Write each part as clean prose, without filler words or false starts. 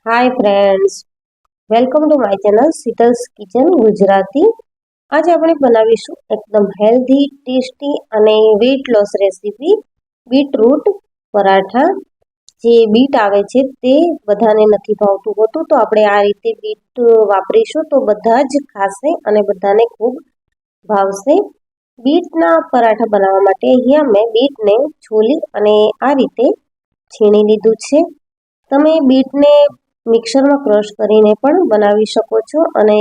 Hi friends, welcome to my channel Sheetal's kitchen Gujarati. આજે આપણે બનાવીશું એકદમ હેલ્ધી, ટેસ્ટી અને weight loss recipe beetroot paratha. જે બીટ આવે છે તે બધાને નથી ભાવતું હોતું, તો આપણે આ રીતે બીટ વાપરીશું તો બધા જ ખાશે અને બધાને ખૂબ ભાવશે. બીટના પરાઠા બનાવવા માટે અહીંયા મેં બીટને છોલી અને આ રીતે છીણી લીધું છે. તમે બીટને મિક્સરમાં ક્રશ કરીને પણ બનાવી શકો છો અને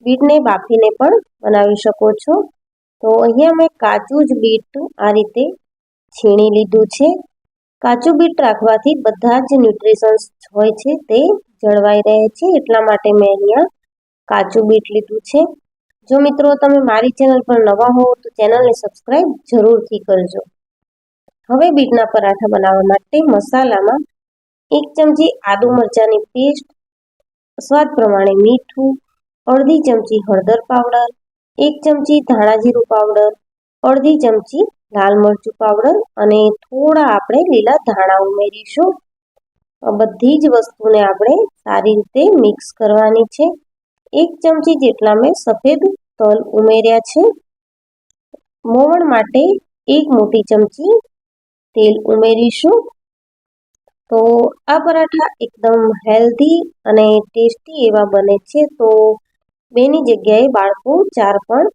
બીટને બાફીને પણ બનાવી શકો છો. તો અહીંયા મેં કાચું જ બીટ આ રીતે છીણી લીધું છે. કાચું બીટ રાખવાથી બધા જ ન્યુટ્રિશન્સ હોય છે તે જળવાઈ રહે છે, એટલા માટે મેં અહીંયા કાચું બીટ લીધું છે. જો મિત્રો તમે મારી ચેનલ પર નવા હો તો ચેનલને સબસ્ક્રાઈબ જરૂરથી કરજો. હવે બીટના પરાઠા બનાવવા માટે મસાલામાં 1 ચમચી આદુ મરચાંની પેસ્ટ, સ્વાદ પ્રમાણે મીઠું, અડધી ચમચી હળદર પાવડર, 1 ચમચી ધાણા જીરું પાવડર, અડધી ચમચી લાલ મરચું પાવડર અને થોડા આપણે લીલા ધાણા ઉમેરીશું. બધી જ વસ્તુને આપણે સારી રીતે મિક્સ કરવાની છે. 1 ચમચી જેટલા મેં સફેદ તલ ઉમેર્યા છે. મોવણ માટે 1 મોટી ચમચી તેલ ઉમેરીશું. તો આ પરાઠા એકદમ હેલ્ધી અને ટેસ્ટી એવા બને છે, તો બેની જગ્યાએ બાળકો 4 પણ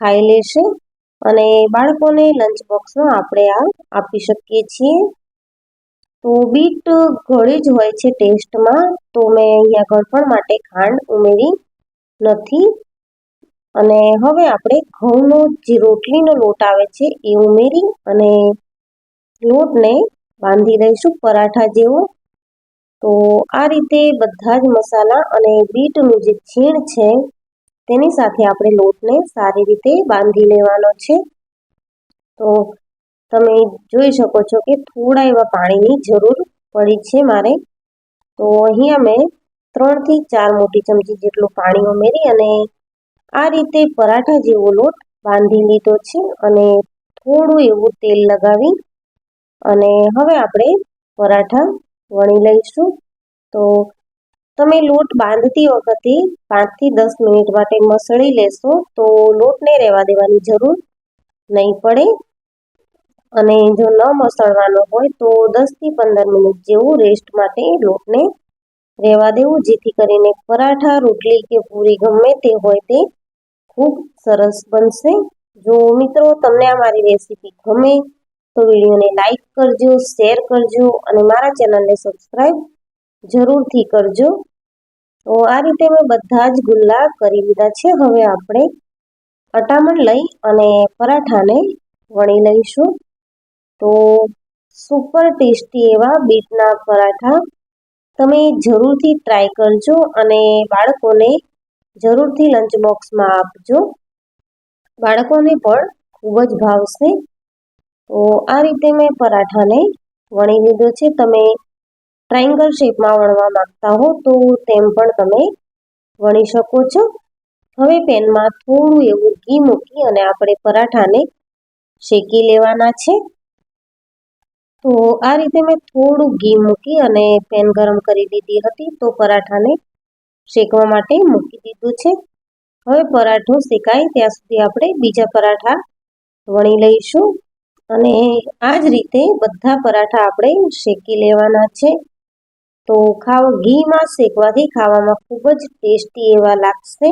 ખાઈ લેશે અને બાળકોને લંચ બોક્સમાં આપણે આ આપી શકીએ છીએ. તો બીટ ઘણી જ હોય છે ટેસ્ટમાં, તો મેં અહીંયા ગળપણ માટે ખાંડ ઉમેરી નથી. અને હવે આપણે ઘઉંનો જે રોટલીનો લોટ આવે છે એ ઉમેરી અને લોટને બાંધી દઈશું પરાઠા જેવો. તો આ રીતે બધા જ મસાલા અને બીટનું જે છીણ છે તેની સાથે આપણે લોટને સારી રીતે બાંધી લેવાનો છે. તો તમે જોઈ શકો છો કે થોડા એવા પાણીની જરૂર પડી છે મારે. તો અહીંયા મેં 3 થી 4 મોટી ચમચી જેટલું પાણી ઉમેરી અને આ રીતે પરાઠા જેવો લોટ બાંધી લીધો છે અને થોડું એવું તેલ લગાવી અને હવે આપણે પરાઠા વણી લઈશું. તો તમે લોટ બાંધતી વખતે 5 થી 10 મિનિટ માટે મસળી લેશો તો લોટને રહેવા દેવાની જરૂર નહીં પડે. અને જો ન મસળવાનો હોય તો 10 થી 15 મિનિટ જેવું રેસ્ટ માટે લોટને રહેવા દેવું, જેથી કરીને પરાઠા, રોટલી કે પૂરી ગમે તે હોય તે ખૂબ સરસ બનશે. જો મિત્રો તમને આ મારી રેસીપી ગમે તો વિડીયોને લાઈક કરજો, શેર કરજો અને મારા ચેનલને સબસ્ક્રાઈબ જરૂરથી કરજો. તો આ રીતે મેં બધા જ ગુલ્લા કરી લીધા છે. હવે આપણે અટામણ લઈ અને પરાઠાને વણી લઈશું. તો સુપર ટેસ્ટી એવા બીટના પરાઠા તમે જરૂરથી ટ્રાય કરજો અને બાળકોને જરૂરથી લંચ બોક્સમાં આપજો. બાળકોને પણ ખૂબ જ ભાવશે. તો આ રીતે મેં પરાઠાને વણી લીધો છે. તમે ટ્રાયંગલ શેપમાં વણવા માંગતા હો તો તેમ પણ તમે વણી શકો છો. હવે પેનમાં થોડું એવું ઘી મૂકી અને આપણે પરાઠાને શેકી લેવાના છે. તો આ રીતે મેં થોડું ઘી મૂકી અને પેન ગરમ કરી દીધી હતી, તો પરાઠાને શેકવા માટે મૂકી દીધું છે. હવે પરાઠો શેકાય ત્યાં સુધી આપણે બીજા પરાઠા વણી લઈશું અને આ જ રીતે બધા પરાઠા આપણે શેકી લેવાના છે. તો ઘીમાં શેકવાથી ખાવામાં ખૂબ જ ટેસ્ટી એવા લાગશે.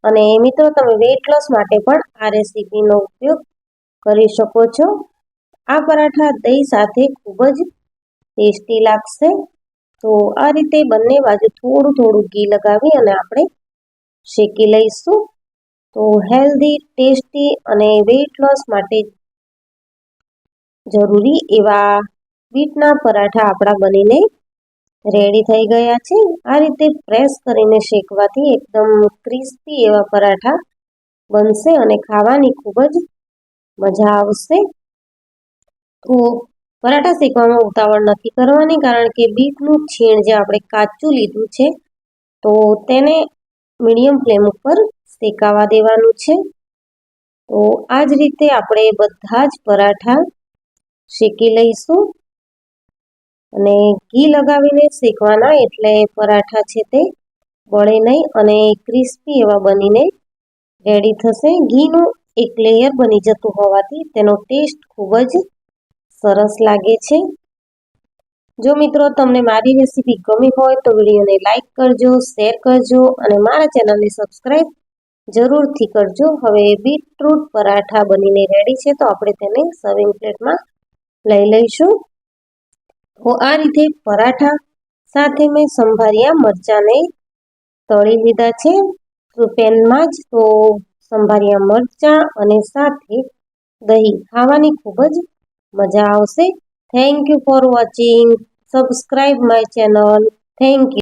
અને મિત્રો તમે વેઇટ લોસ માટે પણ આ રેસીપીનો ઉપયોગ કરી શકો છો. આ પરાઠા દહીં સાથે ખૂબ જ ટેસ્ટી લાગશે. તો આ રીતે બંને બાજુ થોડું થોડું ઘી લગાવી અને આપણે શેકી લઈશું. તો હેલ્ધી, ટેસ્ટી અને વેઇટ લોસ માટે જરૂરી એવા બીટના પરાઠા આપણા બનીને રેડી થઈ ગયા છે. આ રીતે પ્રેસ કરીને શેકવાથી એકદમ ક્રિસ્પી એવા પરાઠા બનશે અને ખાવાની ખૂબ જ મજા આવશે. તો પરાઠા શેકવામાં ઉતાવળ નથી કરવાની, કારણ કે બીટનું છીણ જે આપણે કાચું લીધું છે તો તેને મીડિયમ ફ્લેમ ઉપર શેકાવા દેવાનું છે. તો આ જ રીતે આપણે બધા જ પરાઠા શેકી લઈશું. અને ઘી લગાવીને શેકવાના એટલે પરાઠા છે તે બળે નહીં અને ક્રિસ્પી એવા બનીને રેડી થશે. ઘીનું એક લેયર બની જતું હોવાથી તેનો ટેસ્ટ ખૂબ જ સરસ લાગે છે. જો મિત્રો તમને મારી રેસીપી ગમી હોય તો વિડીયોને લાઈક કરજો, શેર કરજો અને મારા ચેનલને સબસ્ક્રાઈબ જરૂરથી કરજો. હવે બીટરૂટ પરાઠા બનીને રેડી છે, તો આપણે તેને સર્વિંગ પ્લેટમાં લઈ લઈશું. તો આ રીતે પરાઠા સાથે મેં સંભારિયા મરચાંને તળી લીધા છે પેનમાં જ. તો સંભારિયા મરચાં અને સાથે દહીં ખાવાની ખૂબ જ મજા આવશે. Thank you for watching. Subscribe my channel. Thank you.